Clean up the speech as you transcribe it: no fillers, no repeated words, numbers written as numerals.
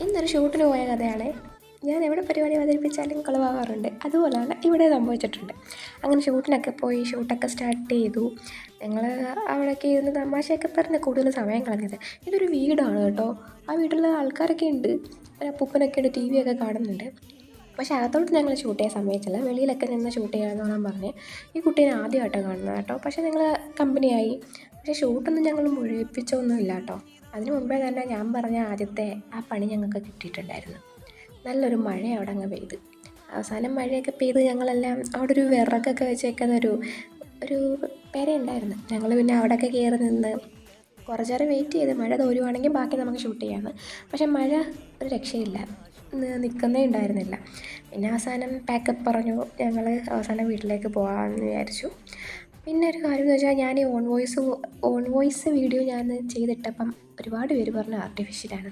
ഇന്നൊരു ഷൂട്ടിന് പോയ കഥയാണ്. ഞാൻ എവിടെ പരിപാടി അവതരിപ്പിച്ചാലും കുളവാകാറുണ്ട്. അതുപോലെയാണ് ഇവിടെ സംഭവിച്ചിട്ടുണ്ട്. അങ്ങനെ ഷൂട്ടിനൊക്കെ പോയി ഷൂട്ടൊക്കെ സ്റ്റാർട്ട് ചെയ്തു. ഞങ്ങൾ അവിടെയൊക്കെ ഇരുന്ന് തമാശയൊക്കെ പറഞ്ഞ് കൂടുതൽ സമയം കളഞ്ഞത്. ഇതൊരു വീടാണ് കേട്ടോ. ആ വീട്ടിൽ ആൾക്കാരൊക്കെ ഉണ്ട്. അപ്പൂപ്പനൊക്കെ ഉണ്ട്, ടി വി ഒക്കെ കാണുന്നുണ്ട്. പക്ഷേ അകത്തോട്ട് ഞങ്ങൾ ഷൂട്ട് ചെയ്യാൻ സമ്മതിച്ചില്ല. വെളിയിലൊക്കെ നിന്ന് ഷൂട്ട് ചെയ്യാമെന്നോളം പറഞ്ഞ് ഈ കുട്ടീനെ ആദ്യമായിട്ടാണ് കാണുന്നത് കേട്ടോ. പക്ഷേ ഞങ്ങൾ കമ്പനിയായി. പക്ഷേ ഷൂട്ടൊന്നും ഞങ്ങൾ മുഴുവിപ്പിച്ചൊന്നുമില്ല കേട്ടോ. അതിന് മുമ്പേ തന്നെ ഞാൻ പറഞ്ഞ ആദ്യത്തെ ആ പണി ഞങ്ങൾക്ക് കിട്ടിയിട്ടുണ്ടായിരുന്നു. നല്ലൊരു മഴ അവിടെ അങ്ങ് പെയ്ത്. അവസാനം മഴയൊക്കെ പെയ്ത് ഞങ്ങളെല്ലാം അവിടെ ഒരു വിറകൊക്കെ വെച്ചേക്കുന്ന ഒരു ഒരു പെരയുണ്ടായിരുന്നു. ഞങ്ങൾ പിന്നെ അവിടെയൊക്കെ കയറി നിന്ന് കുറച്ച് നേരം വെയിറ്റ് ചെയ്ത് മഴ തോരുവാണെങ്കിൽ ബാക്കി നമുക്ക് ഷൂട്ട് ചെയ്യാമെന്ന്. പക്ഷേ മഴ ഒരു രക്ഷയില്ല, നിൽക്കുന്നേ ഉണ്ടായിരുന്നില്ല. പിന്നെ അവസാനം പാക്കപ്പ് പറഞ്ഞു. ഞങ്ങൾ അവസാനം വീട്ടിലേക്ക് പോകാമെന്ന് വിചാരിച്ചു. പിന്നെ ഒരു കാര്യം എന്ന് വെച്ചാൽ ഞാൻ ഈ ഓൺ വോയിസ് വീഡിയോ ഞാൻ ചെയ്തിട്ടപ്പം ഒരുപാട് പേര് പറഞ്ഞു ആർട്ടിഫിഷ്യലാണ്.